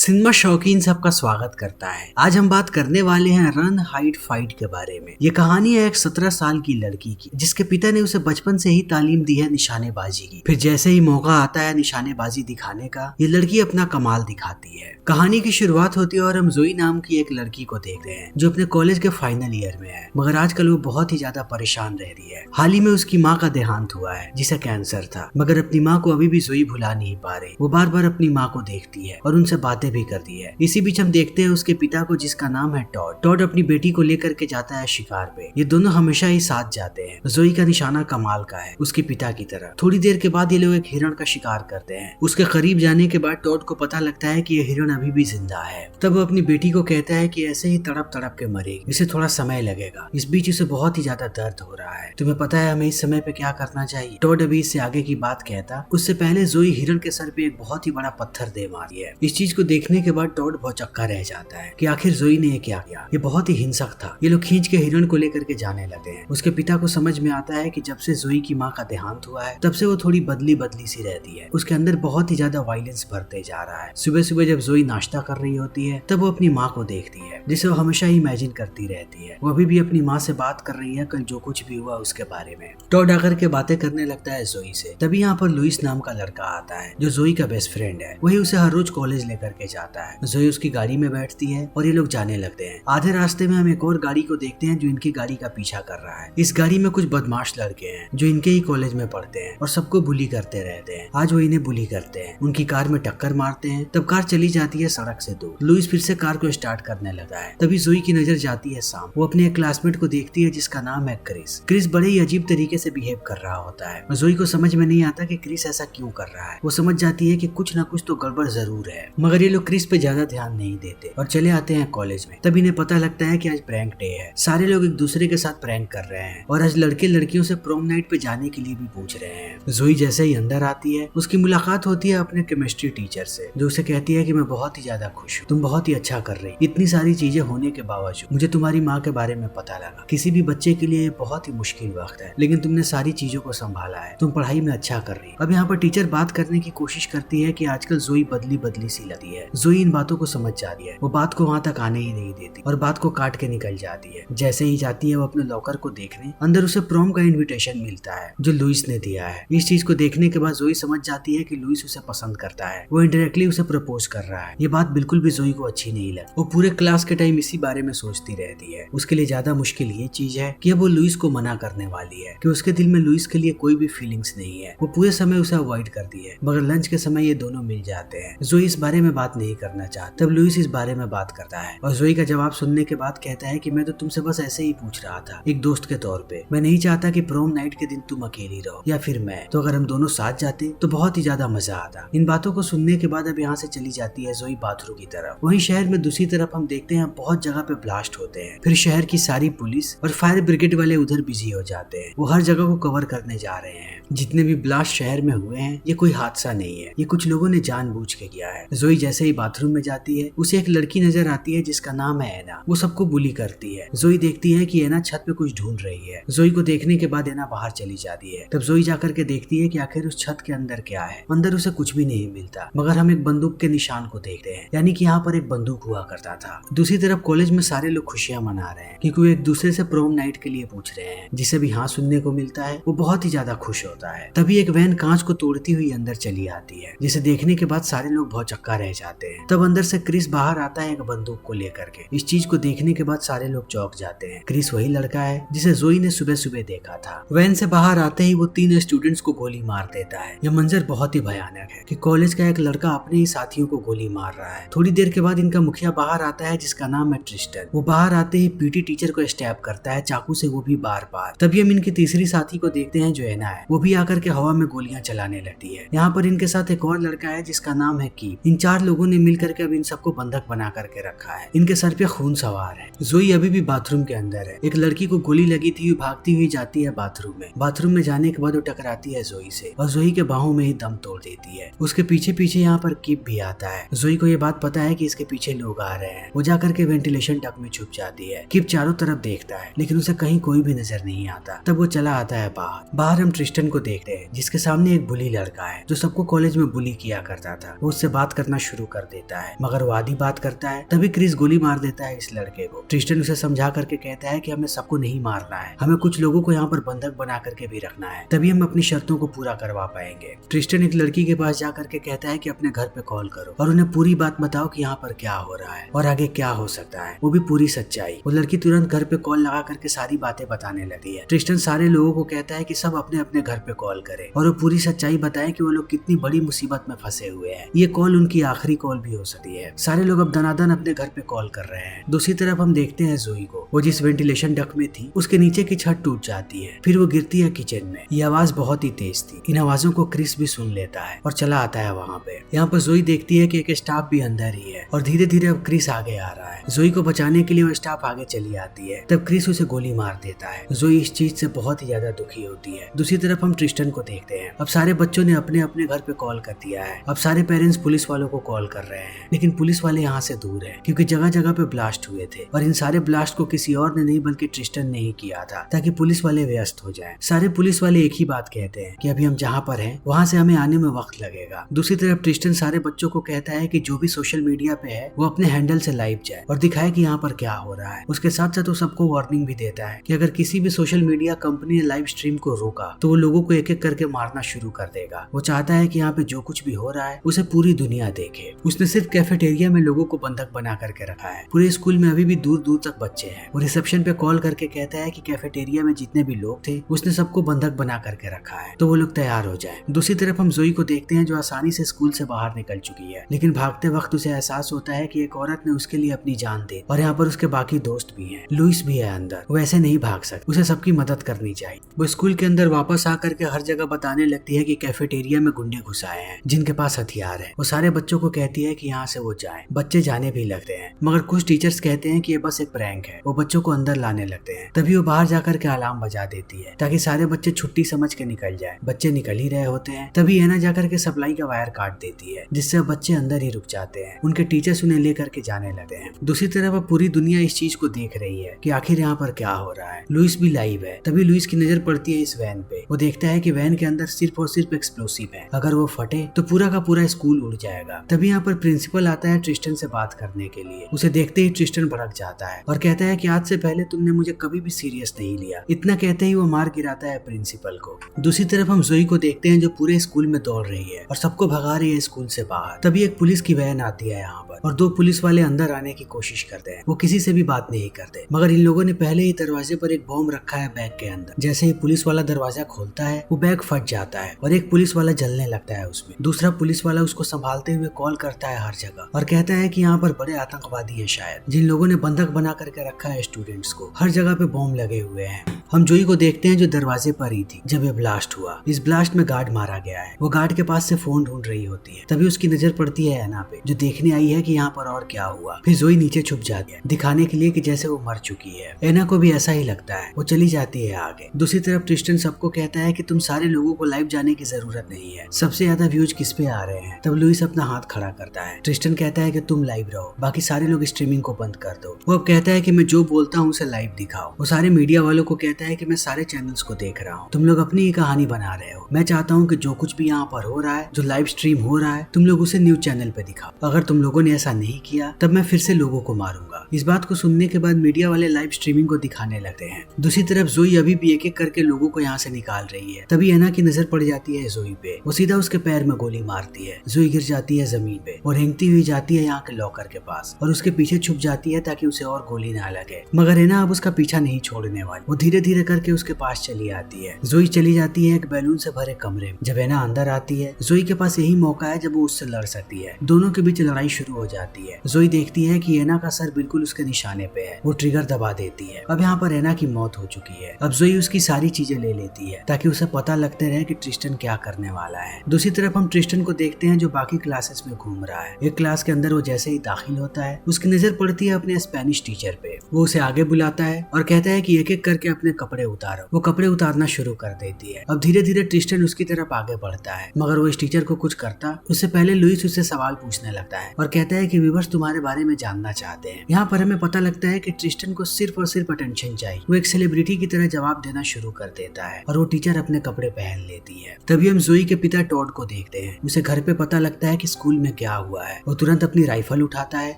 Cinema शौकीन सबका स्वागत करता है। आज हम बात करने वाले हैं रन हाइड फाइट के बारे में। ये कहानी है एक 17 साल की लड़की की, जिसके पिता ने उसे बचपन से ही तालीम दी है निशानेबाजी की। फिर जैसे ही मौका आता है निशानेबाजी दिखाने का, ये लड़की अपना कमाल दिखाती है। कहानी की शुरुआत होती है और हम जोई नाम की एक लड़की को देखते हैं जो अपने कॉलेज के फाइनल ईयर में है, मगर आजकल वो बहुत ही ज्यादा परेशान रह रही है। हाल ही में उसकी माँ का देहांत हुआ है जिसे कैंसर था, मगर अपनी माँ को अभी भी जोई भुला नहीं पा रही। वो बार बार अपनी माँ को देखती है और उनसे बातें भी करती है। इसी बीच हम देखते हैं उसके पिता को, जिसका नाम है टॉड। टॉड अपनी बेटी को लेकर के जाता है शिकार पे। ये दोनों हमेशा ही साथ जाते हैं। जोई का निशाना कमाल का है, उसके पिता की तरह। थोड़ी देर के बाद ये लोग एक हिरण का शिकार करते हैं। उसके करीब जाने के बाद टॉड को पता लगता है कि ये हिरण अभी भी जिंदा है। तब वो अपनी बेटी को कहता है कि ऐसे ही तड़प तड़प के मरेगी, इसे थोड़ा समय लगेगा। इस बीच उसे बहुत ही ज्यादा दर्द हो रहा है। तुम्हें पता है हमें इस समय पे क्या करना चाहिए? टॉड अभी इससे आगे की बात कहता, उससे पहले जोई हिरण के सर पे एक बहुत ही बड़ा पत्थर दे मारी है। इस चीज को देखने के बाद टॉड बहुत चक्का रह जाता है कि आखिर जोई ने ये क्या किया। ये बहुत ही हिंसक था। ये लोग खींच के हिरण को लेकर के जाने लगे हैं। उसके पिता को समझ में आता है कि जब से जोई की माँ का देहांत हुआ है, तब से वो थोड़ी बदली बदली सी रहती है। उसके अंदर बहुत ही ज्यादा वायलेंस भरते जा रहा है। सुबह सुबह जब जोई नाश्ता कर रही होती है, तब वो अपनी माँ को देखती है, जिसे वो हमेशा ही इमेजिन करती रहती है। वो अभी भी अपनी माँ से बात कर रही है कल जो कुछ भी हुआ उसके बारे में। टॉड आकर के बातें करने लगता है जोई से। तभी यहाँ पर लुइस नाम का लड़का आता है जो जोई का बेस्ट फ्रेंड है। वही उसे हर रोज कॉलेज लेकर के जाता है। जोई उसकी गाड़ी में बैठती है और ये लोग जाने लगते हैं। आधे रास्ते में हम एक और गाड़ी को देखते हैं जो इनकी गाड़ी का पीछा कर रहा है। इस गाड़ी में कुछ बदमाश लड़के हैं जो इनके ही कॉलेज में पढ़ते हैं और सबको बुली करते रहते हैं। आज वो इन्हें बुली करते हैं, उनकी कार में टक्कर मारते हैं। तब कार चली जाती है सड़क से दूर। लुइस फिर से कार को स्टार्ट करने लगा है। तभी जोई की नजर जाती है साम। वो अपने एक क्लासमेट को देखती है जिसका नाम है क्रिस। क्रिस बड़े ही अजीब तरीके से बिहेव कर रहा होता है। जोई को समझ में नहीं आता कि क्रिस ऐसा क्यों कर रहा है। वो समझ जाती है कि कुछ ना कुछ तो गड़बड़ जरूर है, मगर ये लोग क्रिस पे ज्यादा ध्यान नहीं देते और चले आते हैं कॉलेज में। तब इन्हें पता लगता है कि आज प्रैंक डे है। सारे लोग एक दूसरे के साथ प्रैंक कर रहे हैं और आज लड़के लड़कियों से प्रोम नाइट पे जाने के लिए भी पूछ रहे हैं। जोई जैसे ही अंदर आती है, उसकी मुलाकात होती है अपने केमिस्ट्री टीचर से, जो उसे कहती है कि मैं बहुत ही ज्यादा खुश हूँ, तुम बहुत ही अच्छा कर रही। इतनी सारी चीजें होने के बावजूद मुझे तुम्हारी माँ के बारे में पता लगा। किसी भी बच्चे के लिए बहुत ही मुश्किल वक्त है, लेकिन तुमने सारी चीजों को संभाला है। तुम पढ़ाई में अच्छा कर रही। अब यहाँ पर टीचर बात करने की कोशिश करती है कि आजकल जोई बदली बदली सी लगती है। जोई इन बातों को समझ जाती है। वो बात को वहाँ तक आने ही नहीं देती और बात को काट के निकल जाती है। जैसे ही जाती है वो अपने लॉकर को देखने, अंदर उसे प्रोम का इनविटेशन मिलता है जो लुइस ने दिया है। इस चीज को देखने के बाद जोई समझ जाती है कि लुइस उसे पसंद करता है। वो इनडायरेक्टली उसे प्रपोज कर रहा है। ये बात बिल्कुल भी जोई को अच्छी नहीं लगी। वो पूरे क्लास के टाइम इसी बारे में सोचती रहती है। उसके लिए ज्यादा मुश्किल ये चीज है कि अब वो लुइस को मना करने वाली है कि उसके दिल में लुइस के लिए कोई भी फीलिंग्स नहीं है। वो पूरे समय उसे अवॉइड करती है, मगर लंच के समय ये दोनों मिल जाते हैं। जोई इस बारे में बात नहीं करना चाहता। तब लुइस इस बारे में बात करता है और जोई का जवाब सुनने के बाद कहता है कि मैं तो तुमसे बस ऐसे ही पूछ रहा था, एक दोस्त के तौर पे। मैं नहीं चाहता कि प्रोम नाइट के दिन तुम अकेली रहो या फिर मैं। तो अगर हम दोनों साथ जाते तो बहुत ही ज्यादा मजा आता। इन बातों को सुनने के बाद अब यहाँ से चली जाती है जोई बाथरूम की तरफ। वहीं शहर में दूसरी तरफ हम देखते हैं बहुत जगह पे ब्लास्ट होते हैं। फिर शहर की सारी पुलिस और फायर ब्रिगेड वाले उधर बिजी हो जाते हैं। वो हर जगह को कवर करने जा रहे हैं। जितने भी ब्लास्ट शहर में हुए हैं, ये कोई हादसा नहीं है, ये कुछ लोगों ने जानबूझ के किया है। जोई जैसे ही बाथरूम में जाती है, उसे एक लड़की नजर आती है जिसका नाम है एना। वो सबको बुली करती है। जोई देखती है कि एना छत पे कुछ ढूंढ रही है। जोई को देखने के बाद एना बाहर चली जाती है। तब जोई जाकर के देखती है कि आखिर उस छत के अंदर क्या है। अंदर उसे कुछ भी नहीं मिलता, मगर हम एक बंदूक के निशान को देखते हैं, यानी कि यहाँ पर एक बंदूक हुआ करता था। दूसरी तरफ कॉलेज में सारे लोग खुशियां मना रहे हैं क्योंकि वो एक दूसरे से प्रोम नाइट के लिए पूछ रहे हैं। जिसे भी हाँ सुनने को मिलता है वो बहुत ही ज्यादा खुश होता है। तभी एक वैन कांच को तोड़ती हुई अंदर चली आती है, जिसे देखने के बाद सारे लोग बहुत चक्का रह जाते हैं। तब अंदर से क्रिस बाहर आता है एक बंदूक को लेकर के। इस चीज को देखने के बाद सारे लोग चौंक जाते हैं। क्रिस वही लड़का है जिसे जोई ने सुबह सुबह देखा था। वैन से बाहर आते ही वो 3 स्टूडेंट्स को गोली मार देता है। यह मंजर बहुत ही भयानक है कि कॉलेज का एक लड़का अपने ही साथियों को गोली मार रहा है। थोड़ी देर के बाद इनका मुखिया बाहर आता है जिसका नाम है ट्रिस्टन। वो बाहर आते ही पीटी टीचर को स्टैब करता है चाकू से, वो भी बार बार। तभी हम इनकी तीसरी साथी को देखते हैं जो एना है। वो भी आकर के हवा में गोलियां चलाने लगती है। यहाँ पर इनके साथ एक और लड़का है जिसका नाम है कीप। इन 4 लोगों ने मिलकर के अब इन सबको बंधक बना करके रखा है। इनके सर पे खून सवार है। जोई अभी भी बाथरूम के अंदर है। एक लड़की को गोली लगी थी, भागती हुई जाती है बाथरूम में। बाथरूम में जाने के बाद वो टकराती है जोई से और जोई के बाहों में ही दम तोड़ देती है। उसके पीछे पीछे यहाँ पर कीप भी आता है। जोई को ये बात पता है कि इसके पीछे लोग आ रहे हैं। वो जाकर के वेंटिलेशन डक्ट में छुप जाती है। कीप चारों तरफ देखता है लेकिन उसे कहीं कोई भी नजर नहीं आता। तब वो चला आता है बाहर हम ट्रिस्टन को देखते हैं जिसके सामने एक बुली लड़का है जो सबको कॉलेज में बुली किया करता था। वो उससे बात करना शुरू कर देता है, मगर वो आधी बात करता है तभी क्रिस गोली मार देता है इस लड़के को। ट्रिस्टन उसे समझा करके कहता है कि हमें सबको नहीं मारना है, हमें कुछ लोगों को यहाँ पर बंधक बना करके भी रखना है, तभी हम अपनी शर्तों को पूरा करवा पाएंगे। ट्रिस्टन एक लड़की के पास जा करके कहता है कि अपने घर पे कॉल करो और उन्हें पूरी बात बताओ कि यहाँ पर क्या हो रहा है और आगे क्या हो सकता है, वो भी पूरी सच्चाई। वो लड़की तुरंत घर पे कॉल लगा करके सारी बातें बताने लगती है। ट्रिस्टन सारे लोगों को कहता है कि सब अपने अपने घर पे कॉल करें और वो पूरी सच्चाई बताए कि वो लोग कितनी बड़ी मुसीबत में फंसे हुए हैं। ये कॉल उनकी आखिरी कॉल भी हो सकती है। सारे लोग अब दनादन अपने घर पे कॉल कर रहे हैं। दूसरी तरफ हम देखते हैं जोई को, वो जिस वेंटिलेशन डक्ट में थी उसके नीचे की छत टूट जाती है, फिर वो गिरती है किचन में। ये आवाज बहुत ही तेज थी। इन आवाजों को क्रिस भी सुन लेता है और चला आता है वहाँ पे। यहाँ पर जोई देखती है कि एक स्टाफ भी अंदर ही है और धीरे धीरे अब क्रिस आगे आ रहा है। जोई को बचाने के लिए वो स्टाफ आगे चली आती है, तब क्रिस उसे गोली मार देता है। जोई इस चीज से बहुत ही ज्यादा दुखी होती है। दूसरी तरफ हम ट्रिस्टन को देखते हैं। अब सारे बच्चों ने अपने अपने घर पे कॉल कर दिया है। अब सारे पेरेंट्स पुलिस वालों को कॉल कर रहे हैं, लेकिन पुलिस वाले यहाँ से दूर है क्योंकि जगह जगह पे ब्लास्ट हुए थे और इन सारे ब्लास्ट को किसी और ने नहीं बल्कि ट्रिस्टन ने ही किया था ताकि पुलिस वाले व्यस्त हो जाएं। सारे पुलिस वाले एक ही बात कहते हैं कि अभी हम जहाँ पर हैं वहाँ से हमें आने में वक्त लगेगा। दूसरी तरफ ट्रिस्टन सारे बच्चों को कहता है कि जो भी सोशल मीडिया पे है वो अपने हैंडल से लाइव जाए और दिखाए कि यहाँ पर क्या हो रहा है। उसके साथ साथ वो सबको वार्निंग भी देता है कि अगर किसी भी सोशल मीडिया कंपनी ने लाइव स्ट्रीम को रोका तो वो लोगों को एक एक करके मारना शुरू कर देगा। वो चाहता है कि यहाँ पे जो कुछ भी हो रहा है उसे पूरी दुनिया देखे। उसने सिर्फ कैफेटेरिया में लोगों को बंधक बना करके रखा है। पूरे स्कूल में अभी भी दूर दूर तक बच्चे हैं। वो रिसेप्शन पे कॉल करके कहता है कि कैफेटेरिया में जितने भी लोग थे उसने सबको बंधक बना करके रखा है, तो वो लोग तैयार हो जाए। दूसरी तरफ हम जोई को देखते हैं जो आसानी से स्कूल से बाहर निकल चुकी है, लेकिन भागते वक्त उसे एहसास होता है कि एक औरत ने उसके लिए अपनी जान दी और यहाँ पर उसके बाकी दोस्त भी हैं। लुइस भी है अंदर। वो ऐसे नहीं भाग सकती, उसे सबकी मदद करनी चाहिए। वो स्कूल के अंदर वापस आकर के हर जगह बताने लगती है कि कैफेटेरिया में गुंडे घुस आए हैं जिनके पास हथियार है। वो सारे बच्चों को कहती है कि यहाँ से वो जाएं। बच्चे जाने भी लगते हैं, मगर कुछ टीचर्स कहते हैं कि ये बस एक प्रैंक है। वो बच्चों को अंदर लाने लगते हैं। तभी वो बाहर जाकर के अलार्म बजा देती है ताकि सारे बच्चे छुट्टी समझ के निकल जाए। बच्चे निकल ही रहे होते हैं, तभी एना जाकर के सप्लाई का वायर काट देती है जिससे बच्चे अंदर ही रुक जाते हैं। उनके टीचर्स उन्हें लेकर के जाने लगते हैं। दूसरी तरफ अब पूरी दुनिया इस चीज को देख रही है कि आखिर यहाँ पर क्या हो रहा है। लुइस भी लाइव है। तभी लुइस की नजर पड़ती है इस वैन पे। वो देखता है कि वैन के अंदर सिर्फ और सिर्फ एक्सप्लोसिव है, अगर वो फटे तो पूरा का पूरा स्कूल उड़ जाएगा। तभी यहाँ पर प्रिंसिपल आता है ट्रिस्टन से बात करने के लिए। उसे देखते ही ट्रिस्टन भड़क जाता है और कहता है कि आज से पहले तुमने मुझे कभी भी सीरियस नहीं लिया। इतना कहते ही वो मार गिराता है प्रिंसिपल को। दूसरी तरफ हम जोई को देखते हैं जो पूरे स्कूल में दौड़ रही है और सबको भगा रही है स्कूल से बाहर। तभी एक पुलिस की वैन आती है यहाँ पर और दो पुलिस वाले अंदर आने की कोशिश करते हैं। वो किसी से भी बात नहीं करते, मगर इन लोगों ने पहले ही दरवाजे पर एक बॉम्ब रखा है बैग के अंदर। जैसे ही पुलिस वाला दरवाजा खोलता है वो बैग फट जाता है और एक पुलिस वाला जलने लगता है उसमें। दूसरा पुलिस वाला उसको संभालते हुए कॉल करता है हर जगह और कहता है कि यहाँ पर बड़े आतंकवादी हैं शायद, जिन लोगों ने बंधक बना करके रखा है स्टूडेंट्स को। हर जगह पे बॉम्ब लगे हुए हैं। हम जोई को देखते हैं जो दरवाजे पर ही थी जब ये ब्लास्ट हुआ। इस ब्लास्ट में गार्ड मारा गया है। वो गार्ड के पास से फोन ढूंढ रही होती है। तभी उसकी नजर पड़ती है एना पे जो देखने आई है कि यहाँ पर और क्या हुआ। फिर जोई नीचे छुप जाती है दिखाने के लिए कि जैसे वो मर चुकी है। एना को भी ऐसा ही लगता है। वो चली जाती है आगे। दूसरी तरफ ट्रिस्टन सबको कहता है कि तुम सारे लोगों को लाइव जाने की जरूरत नहीं है, सबसे ज्यादा व्यूज किस पे आ रहे हैं। तब लुइस अपना हाथ खड़ा करता है। ट्रिस्टन कहता है कि तुम लाइव रहो, बाकी सारे लोग स्ट्रीमिंग को बंद कर दो। वो अब कहता है कि मैं जो बोलता हूँ उसे लाइव दिखाओ। वो सारे मीडिया वालों को कहता है कि मैं सारे चैनल्स को देख रहा हूँ, तुम लोग अपनी ही कहानी बना रहे हो। मैं चाहता हूँ कि जो कुछ भी यहाँ पर हो रहा है, जो लाइव स्ट्रीम हो रहा है, तुम लोग उसे न्यूज चैनल पे दिखाओ। अगर तुम लोगों ने ऐसा नहीं किया तब मैं फिर से लोगों को मारूंगा। इस बात को सुनने के बाद मीडिया वाले लाइव स्ट्रीमिंग को दिखाने लगते हैं। दूसरी तरफ जोई अभी भी एक एक करके लोगों को यहाँ से निकाल रही है। तभी एना की नजर पड़ जाती है जोई पे। वो सीधा उसके पैर में गोली मारती है। जोई गिर जाती है जमीन पे और रेंगती हुई जाती है यहाँ के लॉकर के पास और उसके पीछे छुप जाती है ताकि उसे और गोली ना लगे। मगर एना अब उसका पीछा नहीं छोड़ने वाली। वो धीरे धीरे करके उसके पास चली आती है। जोई चली जाती है एक बैलून से भरे कमरे में। जब एना अंदर आती है, जोई के पास यही मौका है जब वो उससे लड़ सकती है। दोनों के बीच लड़ाई शुरू हो जाती है। जोई देखती है कि एना का सर बिल्कुल उसके निशाने पे है। वो ट्रिगर दबा देती है। अब यहाँ पर एना की मौत हो चुकी है। अब जोई उसकी सारी चीजें ले लेती है ताकि उसे पता लगते रहे कि ट्रिस्टन क्या करने वाला है। दूसरी तरफ हम ट्रिस्टन को देखते हैं जो बाकी क्लासेस में घूम रहा है। एक क्लास के अंदर वो जैसे ही दाखिल होता है, उसकी नजर पड़ती है अपने स्पेनिश टीचर पे। वो उसे आगे बुलाता है और कहता है कि एक एक करके अपने कपड़े उतारो। वो कपड़े उतारना शुरू कर देती है। अब धीरे धीरे ट्रिस्टन उसकी तरफ आगे बढ़ता है, मगर वो इस टीचर को कुछ करता उससे पहले लुइस उससे सवाल पूछने लगता है और कहता है कि व्यूअर्स तुम्हारे बारे में जानना चाहते हैं। यहाँ पर हमें पता लगता है कि ट्रिस्टन को सिर्फ और सिर्फ अटेंशन चाहिए। वो एक सेलिब्रिटी की तरह जवाब देना शुरू कर देता है और वो टीचर अपने कपड़े पहन लेती है। तभी हम जोई के पिता टॉड को देखते हैं। उसे घर पे पता लगता है कि स्कूल में क्या हुआ है। वो तुरंत अपनी राइफल उठाता है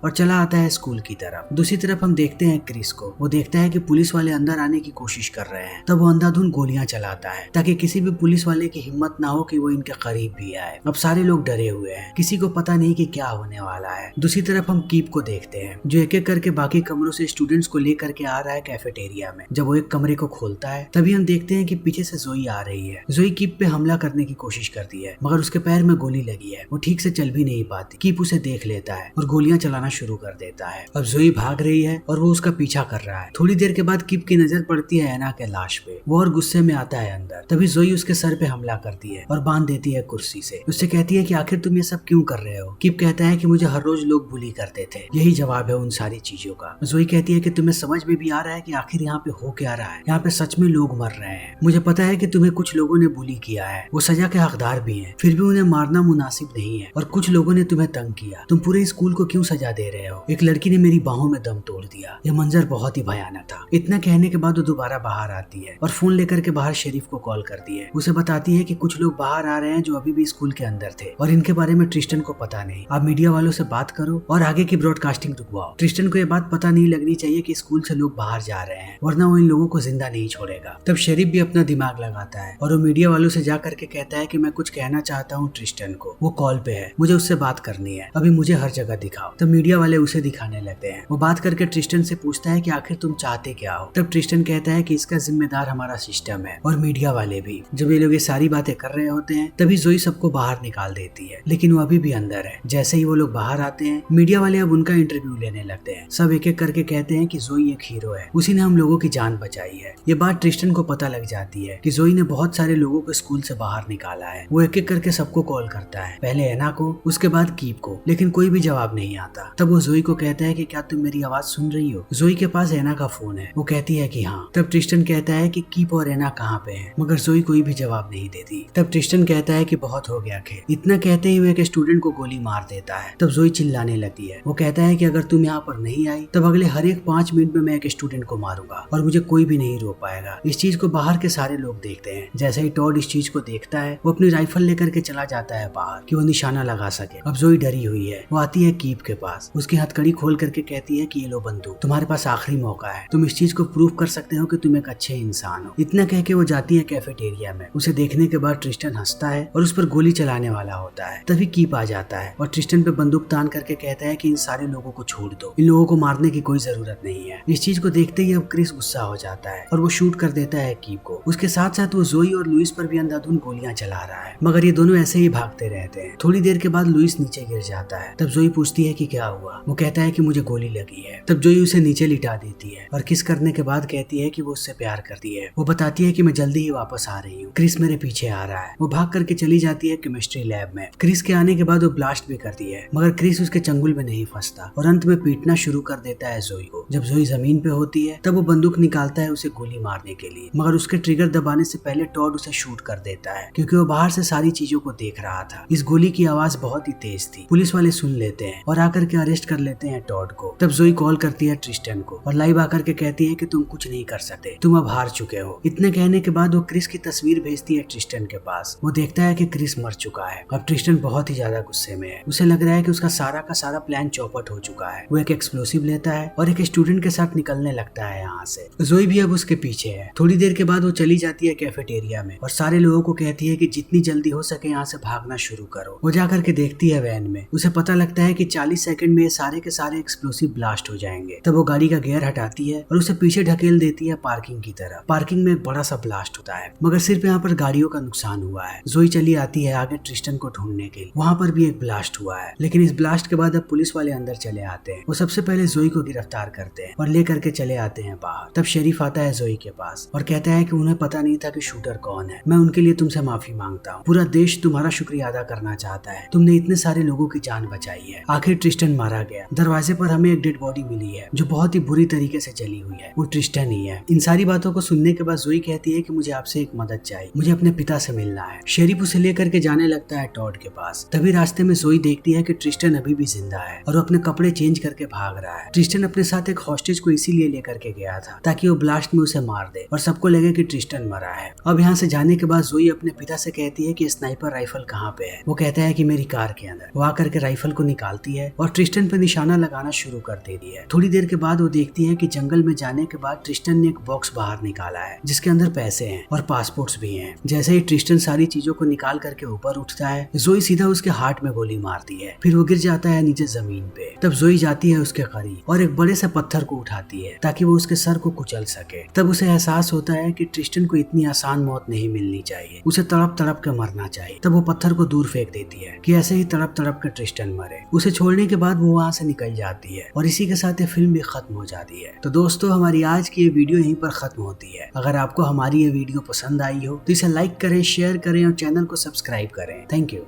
और चला आता है स्कूल की तरफ। दूसरी तरफ हम देखते हैं क्रिस को। वो देखता है कि पुलिस वाले अंदर आने की कोशिश कर रहे हैं। तब वो अंधाधुंध गोलियां चलाता है ताकि किसी भी पुलिस वाले की हिम्मत ना हो कि वो इनके करीब भी आए। अब सारे लोग डरे हुए हैं, किसी को पता नहीं कि क्या होने वाला है। दूसरी तरफ हम कीप को देखते हैं जो एक एक करके बाकी कमरों से स्टूडेंट्स को लेकर के आ रहा है कैफेटेरिया में। जब वो एक कमरे को खोलता है तभी हम देखते हैं कि पीछे से जोई आ रही है। जोई कीप पे हमला करने की कोशिश करती है, मगर उसके पैर में गोली लगी है। वो ठीक से चल भी नहीं पाती। कीप उसे देख लेता है और गोलियां चलाना शुरू कर देता है। अब जोई भाग रही है और वो उसका पीछा कर रहा है। थोड़ी देर के बाद कीप की नजर पड़ती है एना के लाश पे। वो और गुस्से में आता है अंदर। तभी जोई उसके सर पे हमला करती है और बांध देती है कुर्सी से। उससे कहती है कि आखिर तुम ये सब क्यों कर रहे हो। कीप कहता है कि मुझे हर रोज लोग बुली करते थे, यही जवाब है उन सारी चीजों का। जोई कहती है कि तुम्हें समझ में भी आ रहा है कि आखिर यहाँ पे हो क्या रहा है। यहाँ पे सच में लोग मर रहे हैं। मुझे पता है कि तुम्हें कुछ लोगों ने बुली किया है, वो सजा के हकदार भी हैं, फिर भी उन्हें मारना मुनासिब नहीं है। और कुछ लोगों ने तुम्हें तंग किया। तुम पूरे स्कूल को क्यों सजा दे रहे हो। एक लड़की ने मेरी बाहों में दम तोड़ दिया। यह मंजर बहुत ही भयानक था। इतना कहने के बाद वो दोबारा बाहर आती है और फोन लेकर के बाहर शेरिफ को कॉल करती है। उसे बताती है कि कुछ लोग बाहर आ रहे हैं जो अभी भी स्कूल के अंदर थे और इनके बारे में ट्रिस्टन को पता नहीं। आप मीडिया वालों से बात करो और आगे की ब्रॉडकास्टिंग रुकवाओ। ट्रिस्टन को यह बात पता नहीं लगनी चाहिए कि स्कूल से लोग बाहर जा रहे हैं, वरना वो इन लोगों को जिंदा नहीं छोड़ेगा। तब शेरिफ भी अपना दिमाग लगाता है और वो मीडिया वालों से जा करके कहता है कि मैं कुछ कहना चाहता हूँ ट्रिस्टन को। वो कॉल पे है, मुझे उससे बात करनी है, अभी मुझे हर जगह दिखाओ। तब मीडिया वाले उसे दिखाने लगते हैं। वो बात करके ट्रिस्टन से पूछता है कि आखिर तुम चाहते क्या हो। तब ट्रिस्टन कहता है कि इसका जिम्मेदार हमारा सिस्टम है और मीडिया वाले भी। जब ये लोग ये सारी बातें कर रहे होते हैं तभी जोई सबको बाहर निकाल देती है, लेकिन वो अभी भी अंदर है। जैसे ही वो लोग बाहर आते हैं मीडिया वाले अब उनका इंटरव्यू लेने लगते हैं। सब एक एक करके कहते हैं कि जोई एक हीरो है, उसी ने हम लोगों की जान बचाई है। ये बात ट्रिस्टन को पता लग जाती है कि जोई ने बहुत सारे लोगों को स्कूल से बाहर निकाला है। वो एक एक करके सबको कॉल करता है, पहले एना को, उसके बाद कीप को, लेकिन कोई भी जवाब नहीं आता। तब वो जोई को कहता है कि क्या तुम मेरी आवाज सुन रही हो। जोई के पास एना का फोन है। वो कहती है कि हाँ। तब ट्रिस्टन कहता है कि कीप और एना कहाँ पे हैं, मगर जोई कोई भी जवाब नहीं देती। तब ट्रिस्टन कहता है कि बहुत हो गया खेल। इतना कहते ही वो एक स्टूडेंट को गोली मार देता है। तब जोई चिल्लाने लगती है। वो कहता है कि अगर तुम यहाँ पर नहीं आई तब अगले हर एक 5 मिनट में मैं एक स्टूडेंट को मारूंगा और मुझे कोई भी नहीं रोक पाएगा। इस चीज को बाहर के सारे लोग देखते हैं। जैसे ही टॉड इस चीज को देखता है वो अपनी राइफल लेकर के चला जाता है बाहर कि वो निशाना लगा सके। अब जोई डरी हुई है। वो आती है कीप के पास, उसकी हथकड़ी खोल करके कहती है कि ये लो बंदूक, तुम्हारे पास आखिरी मौका है, तुम इस चीज को प्रूव कर सकते हो कि तुम एक अच्छे इंसान हो। इतना कह के वो जाती है कैफेटेरिया में। उसे देखने के बाद ट्रिस्टन हंसता है और उस पर गोली चलाने वाला होता है। तभी कीप आ जाता है और ट्रिस्टन पे बंदूक तान करके कहता है कि इन सारे लोगों को छोड़ दो, इन लोगों को मारने की कोई जरूरत नहीं है। इस चीज को देखते ही अब क्रिस गुस्सा हो जाता है और वो शूट कर देता है कीप को। उसके साथ साथ वो जोई और लुइस पर भी अंधाधुंध गोलियां चला रहा है, मगर ये दोनों ऐसे ही भागते रहते हैं। थोड़ी देर के बाद लुइस नीचे गिर जाता है। तब जोई पूछती है कि क्या हुआ। वो कहता है कि मुझे गोली लगी है। तब जोई उसे नीचे लिटा देती है और किस करने के बाद कहती है कि वो उससे प्यार करती है। वो बताती है कि मैं जल्दी ही वापस आ रही हूँ, क्रिस मेरे पीछे आ रहा है। वो भाग करके चली जाती है केमिस्ट्री लैब में। क्रिस के आने के बाद वो ब्लास्ट भी करती है, मगर क्रिस उसके चंगुल में नहीं फंसता और अंत में पीटना शुरू कर देता है जोई को। जब जोई जमीन पे होती है तब वो बंदूक निकालता है उसे गोली मारने के लिए, मगर उसके ट्रिगर दबाने से पहले टॉड उसे शूट कर देता है क्योंकि वो बाहर से सारी चीजों को देख रहा था। इस गोली की आवाज बहुत ही तेज थी। पुलिस वाले सुन लेते हैं और आकर के अरेस्ट कर लेते हैं टॉड को। तब जोई कॉल करती है ट्रिस्टन को और लाइव आकर के कहती है कि तुम कुछ नहीं कर सकते, तुम अब हार चुके हो। इतने कहने के बाद वो क्रिस की तस्वीर भेजती है ट्रिस्टन के पास। वो देखता है कि क्रिस मर चुका है। अब ट्रिस्टन बहुत ही ज्यादा गुस्से में है। उसे लग रहा है कि उसका सारा का सारा प्लान चौपट हो चुका है। वो एक एक्सप्लोसिव लेता है और एक स्टूडेंट के साथ निकलने लगता है यहाँ से। जोई भी अब उसके पीछे है। थोड़ी देर के बाद वो चली जाती है कैफेटेरिया में और सारे लोगों को कहती है कि जितनी जल्दी हो सके यहाँ से भागना शुरू करो। वो जाकर के देखती है वैन में। उसे पता लगता है कि 40 सेकंड में ये सारे के सारे एक्सप्लोसिव ब्लास्ट हो जाएंगे। तब वो गाड़ी का गियर हटाती है और उसे पीछे ढकेल देती है पार्किंग की तरफ। पार्किंग में एक बड़ा सा ब्लास्ट होता है, मगर सिर्फ यहाँ पर गाड़ियों का नुकसान हुआ है। जोई चली आती है आगे ट्रिस्टन को ढूंढने के लिए। वहाँ पर भी एक ब्लास्ट हुआ है, लेकिन इस ब्लास्ट के बाद अब पुलिस वाले अंदर चले आते हैं। वो सबसे पहले जोई को गिरफ्तार करते हैं और लेकर के चले आते हैं बाहर। तब शेरिफ आता है जोई के पास और कहता है कि उन्हें पता नहीं था कि शूटर कौन है। मैं उनके लिए तुमसे माफी मांगता हूँ। पूरा देश तुम्हारा शुक्रिया अदा करना चाहता है। तुमने इतने सारे लोगों की जान बचाई है। आखिर ट्रिस्टन मारा गया। दरवाजे पर हमें एक डेड बॉडी मिली है जो बहुत ही बुरी तरीके से जली हुई है। वो ट्रिस्टन ही है। इन सारी बातों को सुनने के बाद जोई कहती है कि मुझे आपसे एक मदद चाहिए, मुझे अपने पिता से मिलना है। शेरिफ उसे लेकर के जाने लगता है टॉड के पास। तभी रास्ते में जोई देखती है कि ट्रिस्टन अभी भी जिंदा है और वो अपने कपड़े चेंज करके भाग रहा है। ट्रिस्टन अपने साथ एक हॉस्टेज को इसीलिए लेकर के गया था ताकि वो ब्लास्ट में उसे मार दे और सबको लगे कि ट्रिस्टन मरा है। अब यहाँ से जाने के बाद जोई अपने पिता से कहती है कि स्नाइपर राइफल कहाँ पे है। वो कहता है कि मेरी कार के अंदर। वो आकर के राइफल को निकालती है और ट्रिस्टन पे निशाना लगाना शुरू कर देती है। थोड़ी देर के बाद वो देखती है कि जंगल में जाने के बाद ट्रिस्टन ने एक बॉक्स बाहर निकाला है जिसके अंदर पैसे हैं और पासपोर्ट्स भी हैं। जैसे ही ट्रिस्टन सारी चीजों को निकाल करके ऊपर उठता है, जोई सीधा उसके हार्ट में गोली मारती है। फिर वो गिर जाता है नीचे जमीन पे। तब जोई जाती है उसके करीब और एक बड़े से पत्थर को उठाती है ताकि वो उसके सर को कुचल सके। तब उसे एहसास होता है कि ट्रिस्टन को इतनी आसान मौत नहीं मिलनी चाहिए, उसे तड़प तड़प के मरना चाहिए। तब वो पत्थर को दूर फेंक देती है कि ऐसे ही तड़प तड़प के ट्रिस्टन मरे। उसे छोड़ने के बाद वो वहाँ से निकल जाती है और इसी के साथ ये फिल्म भी खत्म हो जाती है। तो दोस्तों, हमारी आज की ये वीडियो यहीं पर खत्म होती है। अगर आपको हमारी ये वीडियो पसंद आई हो तो इसे लाइक करें, शेयर करें और चैनल को सब्सक्राइब करें। Thank you.